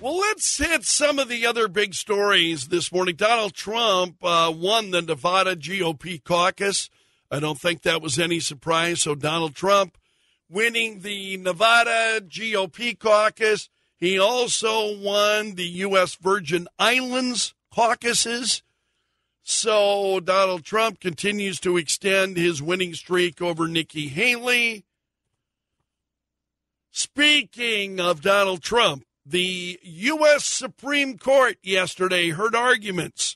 Well, let's hit some of the other big stories this morning. Donald Trump won the Nevada GOP caucus. I don't think that was any surprise. So Donald Trump winning the Nevada GOP caucus. He also won the U.S. Virgin Islands caucuses. So Donald Trump continues to extend his winning streak over Nikki Haley. Speaking of Donald Trump, the U.S. Supreme Court yesterday heard arguments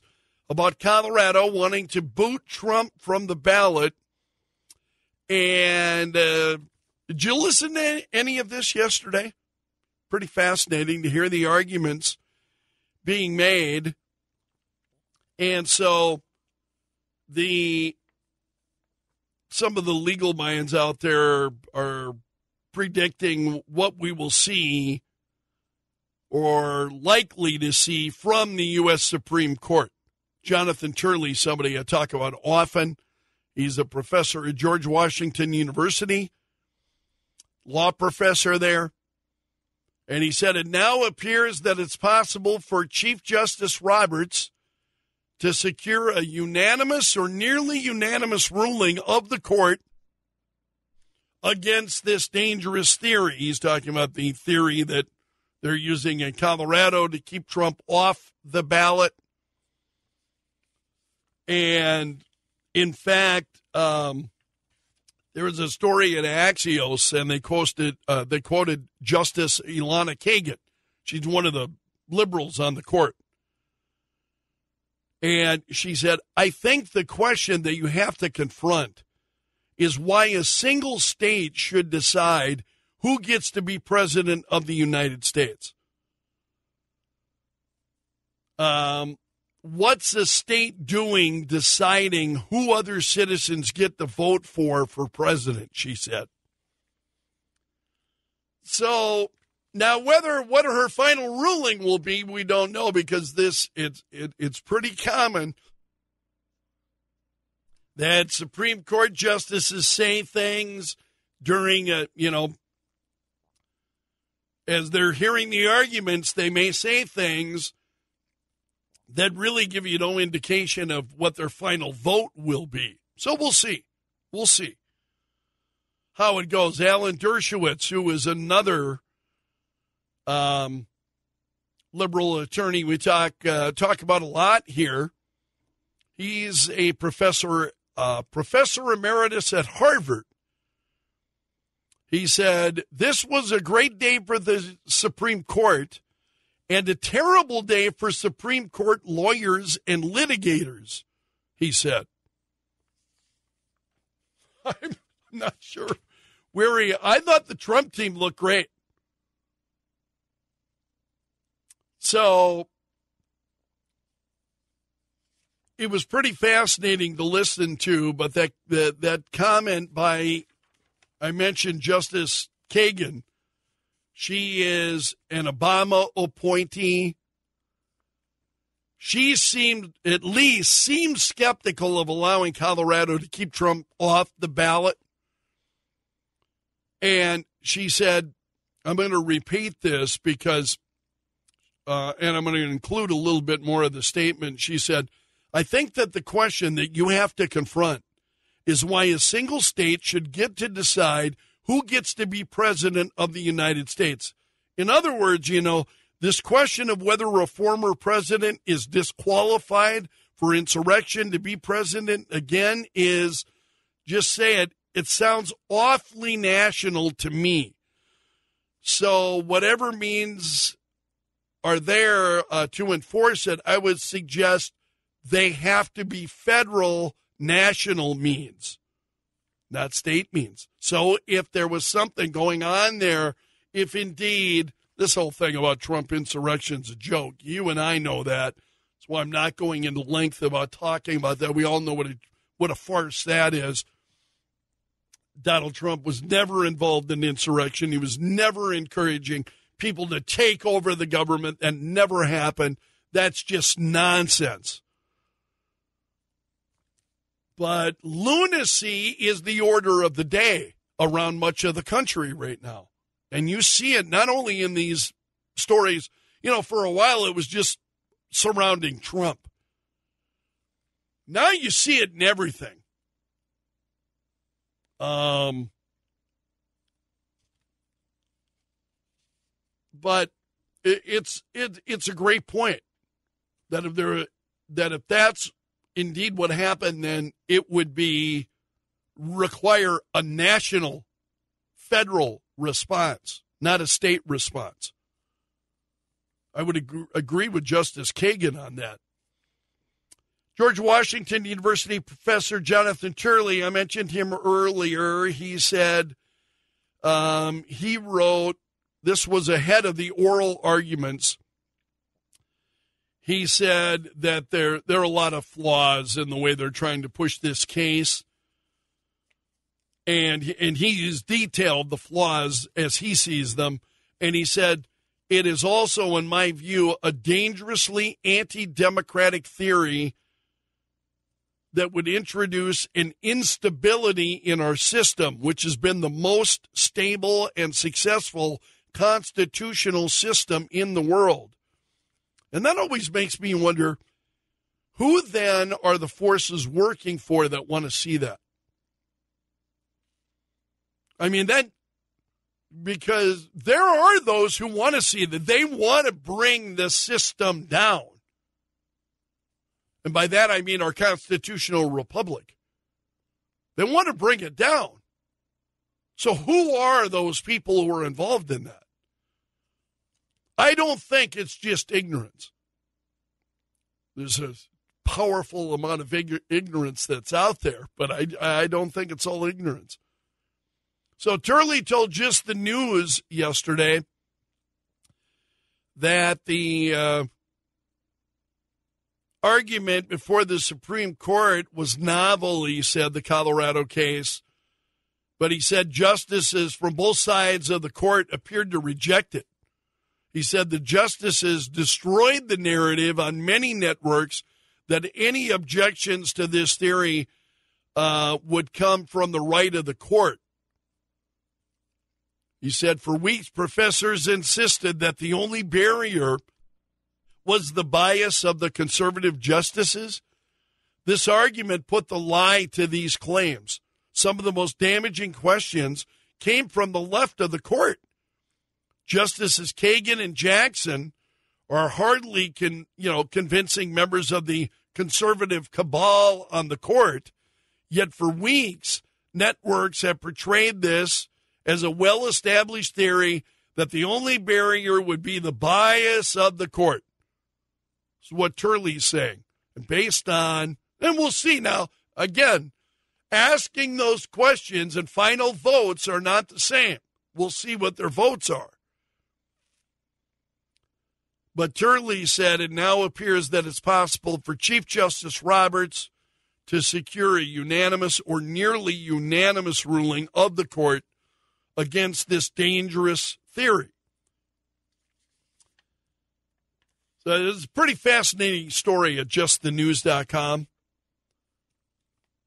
about Colorado wanting to boot Trump from the ballot. And did you listen to any of this yesterday? Pretty fascinating to hear the arguments being made. And so some of the legal minds out there are predicting what we will see or likely to see from the U.S. Supreme Court. Jonathan Turley, somebody I talk about often. He's a professor at George Washington University, law professor there. And he said it now appears that it's possible for Chief Justice Roberts to secure a unanimous or nearly unanimous ruling of the court against this dangerous theory. He's talking about the theory that they're using in Colorado to keep Trump off the ballot. And, in fact, there was a story at Axios, and they quoted Justice Elena Kagan. She's one of the liberals on the court. And she said, I think the question that you have to confront is why a single state should decide who gets to be president of the United States. What's the state doing deciding who other citizens get to vote for president, she said. So now what her final ruling will be, we don't know, because it's pretty common that Supreme Court justices say things during as they're hearing the arguments, they may say things that really give you no indication of what their final vote will be. So we'll see. We'll see how it goes. Alan Dershowitz, who is another liberal attorney we talk about a lot here, he's a professor emeritus at Harvard. He said, this was a great day for the Supreme Court and a terrible day for Supreme Court lawyers and litigators, he said. I'm not sure where I thought the Trump team looked great. So it was pretty fascinating to listen to, but that comment by, I mentioned Justice Kagan, she is an Obama appointee. She seemed skeptical of allowing Colorado to keep Trump off the ballot. And she said, I'm going to repeat this because, and I'm going to include a little bit more of the statement. She said, I think that the question that you have to confront is why a single state should get to decide who gets to be president of the United States. In other words, this question of whether a former president is disqualified for insurrection to be president again is, just say it, it sounds awfully national to me. So whatever means are there to enforce it, I would suggest they have to be federal, national means, not state means. So if there was something going on there, if indeed this whole thing about Trump insurrection is a joke, you and I know that. That's why I'm not going into length about talking about that. We all know what a farce that is. Donald Trump was never involved in insurrection. He was never encouraging people to take over the government. That never happened. That's just nonsense. But lunacy is the order of the day around much of the country right now. And you see it not only in these stories for a while it was just surrounding Trump. Now you see it in everything. But it's a great point that if that's indeed what happened, then it would require a national, federal response, not a state response. I would agree with Justice Kagan on that. George Washington University professor Jonathan Turley, I mentioned him earlier. He said he wrote, this was ahead of the oral arguments. He said that there are a lot of flaws in the way they're trying to push this case. And he has detailed the flaws as he sees them. And he said, it is also, in my view, a dangerously anti-democratic theory that would introduce an instability in our system, which has been the most stable and successful constitutional system in the world. And that always makes me wonder, who then are the forces working for that want to see that? I mean, because there are those who want to see that. They want to bring the system down. And by that, I mean our constitutional republic. They want to bring it down. So who are those people who are involved in that? I don't think it's just ignorance. There's a powerful amount of ignorance that's out there, but I don't think it's all ignorance. So Turley told Just the News yesterday that the argument before the Supreme Court was novel, he said, the Colorado case. But he said justices from both sides of the court appeared to reject it. He said the justices destroyed the narrative on many networks that any objections to this theory would come from the right of the court. He said for weeks, professors insisted that the only barrier was the bias of the conservative justices. This argument put the lie to these claims. Some of the most damaging questions came from the left of the court. Justices Kagan and Jackson are hardly convincing members of the conservative cabal on the court. Yet for weeks, networks have portrayed this as a well-established theory that the only barrier would be the bias of the court. That's what Turley's saying. And based on, and we'll see now, again, asking those questions and final votes are not the same. We'll see what their votes are. But Turley said it now appears that it's possible for Chief Justice Roberts to secure a unanimous or nearly unanimous ruling of the court against this dangerous theory. So it's a pretty fascinating story at justthenews.com.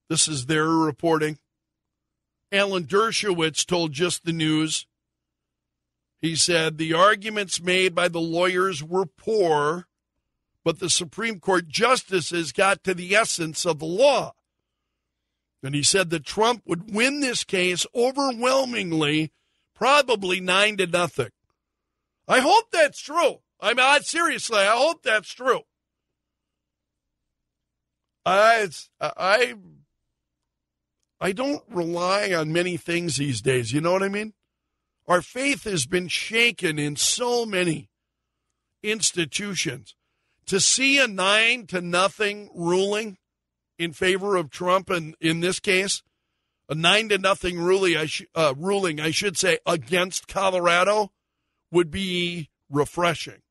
This is their reporting. Alan Dershowitz told Just the News, he said, the arguments made by the lawyers were poor, but the Supreme Court justices got to the essence of the law. And he said that Trump would win this case overwhelmingly, probably 9-0. I hope that's true. I mean, seriously, I hope that's true. I don't rely on many things these days. You know what I mean? Our faith has been shaken in so many institutions. To see a 9-0 ruling in favor of Trump, and in this case, a 9-0 ruling, I should say, against Colorado, would be refreshing.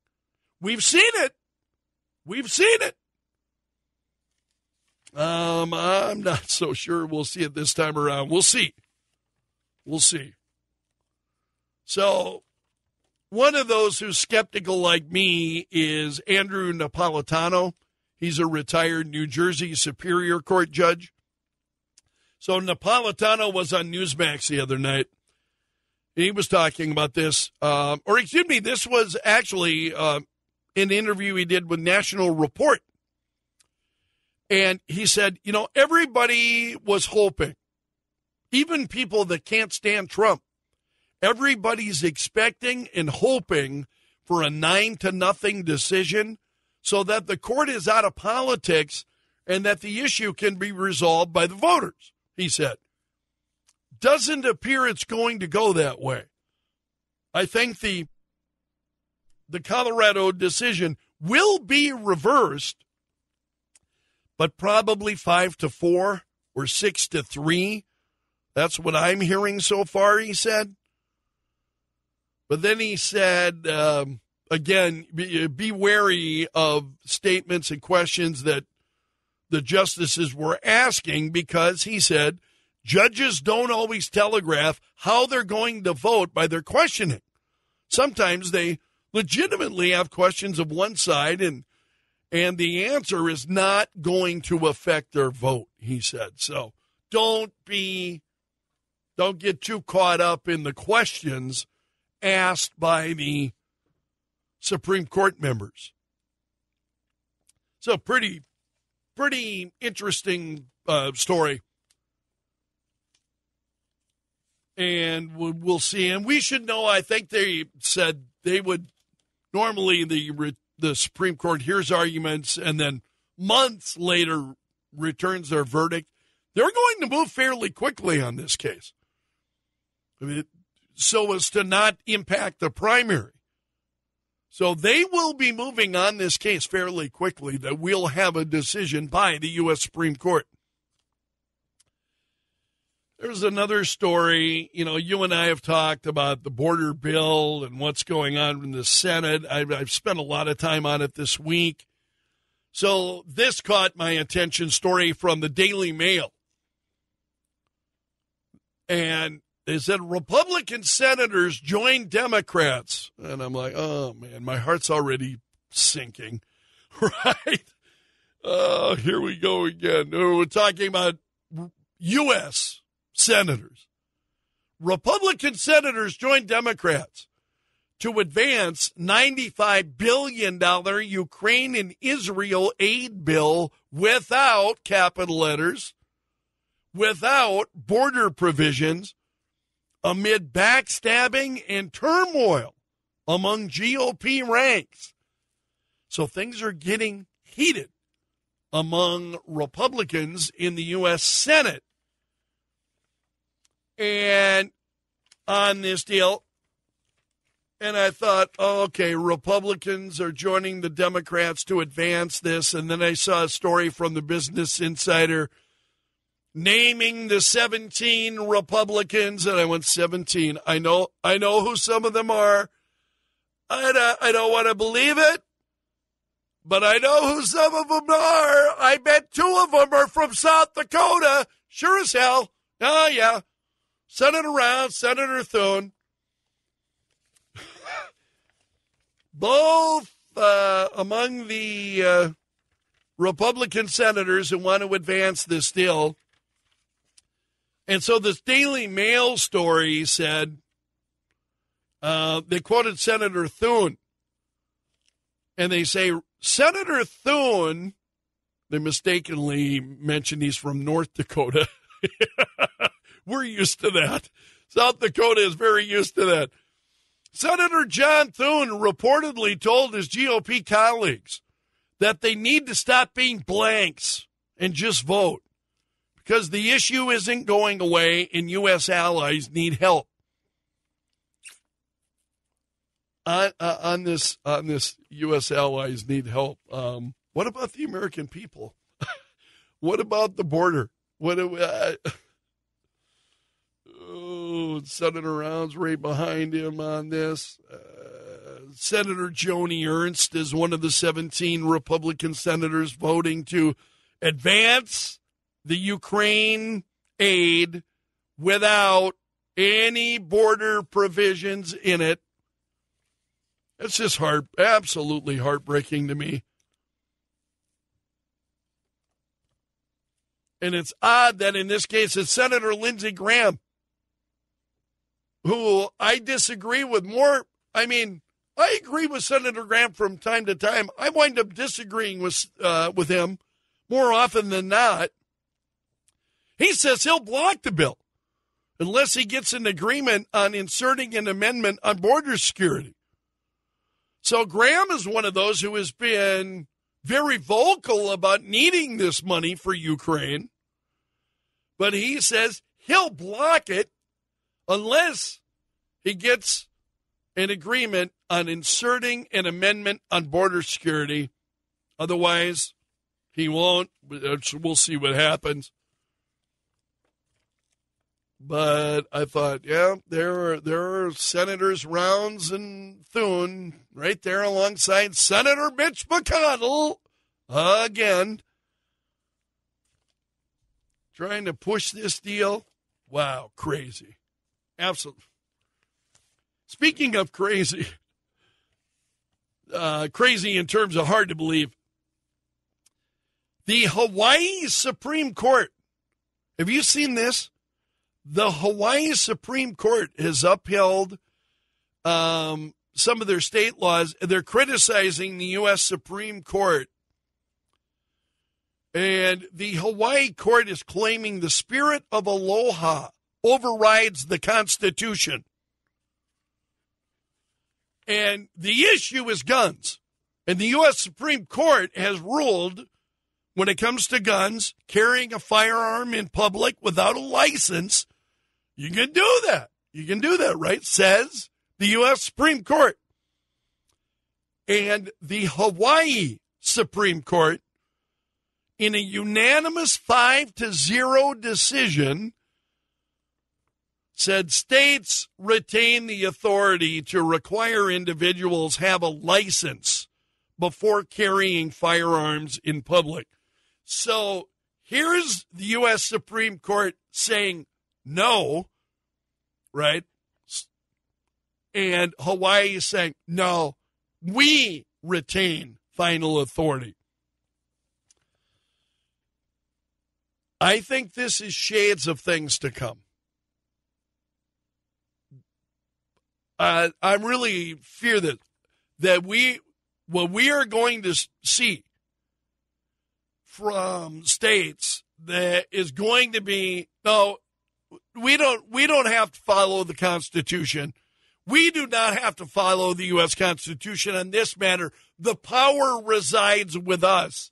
We've seen it. We've seen it. I'm not so sure we'll see it this time around. We'll see. We'll see. So, one of those who's skeptical like me is Andrew Napolitano. He's a retired New Jersey Superior Court judge. So Napolitano was on Newsmax the other night. He was talking about this, this was actually an interview he did with National Report. And he said, everybody was hoping, even people that can't stand Trump, everybody's expecting and hoping for a 9-0 decision so that the court is out of politics and that the issue can be resolved by the voters, he said. Doesn't appear it's going to go that way. I think the Colorado decision will be reversed, but probably 5-4 or 6-3. That's what I'm hearing so far, he said. But then he said, again, be wary of statements and questions that the justices were asking because, he said, judges don't always telegraph how they're going to vote by their questioning. Sometimes they legitimately have questions of one side and the answer is not going to affect their vote, he said. So don't get too caught up in the questions asked by the Supreme Court members. So pretty interesting story. And we'll see. And we should know, I think they said they would normally the Supreme Court hears arguments and then months later returns their verdict. They're going to move fairly quickly on this case, so as to not impact the primary. So they will be moving on this case fairly quickly, that we'll have a decision by the U.S. Supreme Court. There's another story. You and I have talked about the border bill and what's going on in the Senate. I've spent a lot of time on it this week. So this caught my attention, story from the Daily Mail. And they said Republican senators join Democrats. And I'm like, oh, man, my heart's already sinking, right? Oh, here we go again. We're talking about U.S. senators. Republican senators join Democrats to advance $95 billion Ukraine and Israel aid bill without capital letters, without border provisions, amid backstabbing and turmoil among GOP ranks. So things are getting heated among Republicans in the U.S. Senate. And on this deal, and I thought, oh, okay, Republicans are joining the Democrats to advance this. And then I saw a story from the Business Insider naming the 17 Republicans, and I went, 17. I know who some of them are. I don't want to believe it, but I know who some of them are. I bet 2 of them are from South Dakota. Sure as hell. Oh, yeah. Senator Thune. Both among the Republican senators who want to advance this deal. And so this Daily Mail story said, they quoted Senator Thune. And they say, Senator Thune, they mistakenly mentioned he's from North Dakota. We're used to that. South Dakota is very used to that. Senator John Thune reportedly told his GOP colleagues that they need to stop being blanks and just vote because the issue isn't going away and U.S. allies need help. On this, U.S. allies need help. What about the American people? What about the border? Senator Rounds right behind him on this. Senator Joni Ernst is one of the 17 Republican senators voting to advance the Ukraine aid without any border provisions in it. It's just absolutely heartbreaking to me. And it's odd that in this case it's Senator Lindsey Graham, who I disagree with more. I mean, I agree with Senator Graham from time to time. I wind up disagreeing with him more often than not. He says he'll block the bill unless he gets an agreement on inserting an amendment on border security. So Graham is one of those who has been very vocal about needing this money for Ukraine, but he says he'll block it unless he gets an agreement on inserting an amendment on border security. Otherwise, he won't. We'll see what happens. But I thought, yeah, there are Senators Rounds and Thune right there alongside Senator Mitch McConnell again, trying to push this deal. Wow, crazy. Absolutely. Speaking of crazy, crazy in terms of hard to believe, the Hawaii Supreme Court, have you seen this? The Hawaii Supreme Court has upheld some of their state laws. They're criticizing the U.S. Supreme Court. And the Hawaii court is claiming the spirit of aloha overrides the Constitution. And the issue is guns. And the U.S. Supreme Court has ruled when it comes to guns, carrying a firearm in public without a license, you can do that. You can do that, right? Says the U.S. Supreme Court. And the Hawaii Supreme Court, in a unanimous 5-0 decision, said states retain the authority to require individuals have a license before carrying firearms in public. So here's the U.S. Supreme Court saying no, right? And Hawaii is saying, no, we retain final authority. I think this is shades of things to come. I really fear that what we are going to see from states that is going to be, no, we don't have to follow the Constitution. We do not have to follow the U.S. Constitution on this matter. The power resides with us.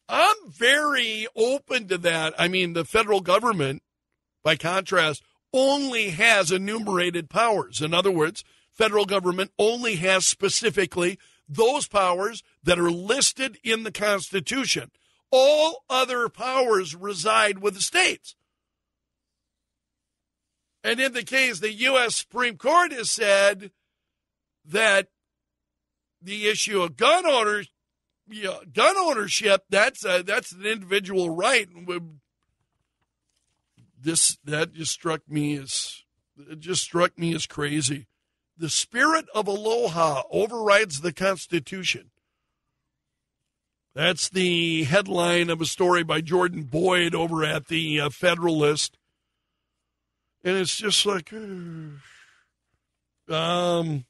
I'm very open to that. I mean, the federal government, by contrast, only has enumerated powers. In other words, federal government only has specifically those powers that are listed in the Constitution. All other powers reside with the states. And in the case, the U.S. Supreme Court has said that the issue of gun ownership, that's an individual right. That just struck me as crazy. The spirit of aloha overrides the Constitution. That's the headline of a story by Jordan Boyd over at the Federalist. And it's just like, and then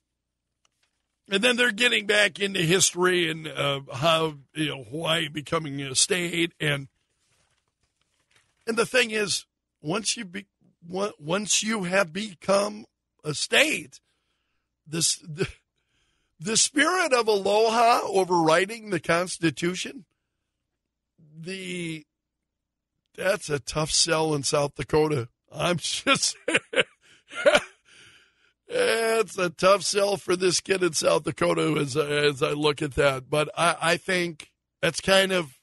they're getting back into history and how Hawaii becoming a state, and the thing is, once you have become a state, the spirit of aloha overriding the Constitution, that's a tough sell in South Dakota. I'm just, it's a tough sell for this kid in South Dakota as I look at that. But I think that's kind of,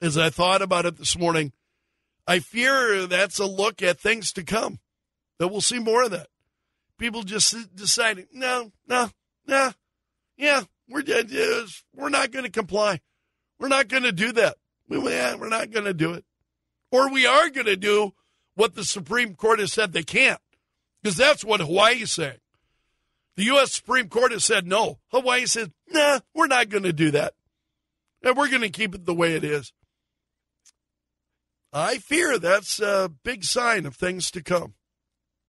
as I thought about it this morning, I fear that's a look at things to come, that we'll see more of that. People just deciding, no, yeah, we're not going to comply. We're not going to do that. We're not going to do it. Or we are going to do what the Supreme Court has said they can't, because that's what Hawaii is saying. The U.S. Supreme Court has said no. Hawaii says, nah, we're not going to do that. And we're going to keep it the way it is. I fear that's a big sign of things to come.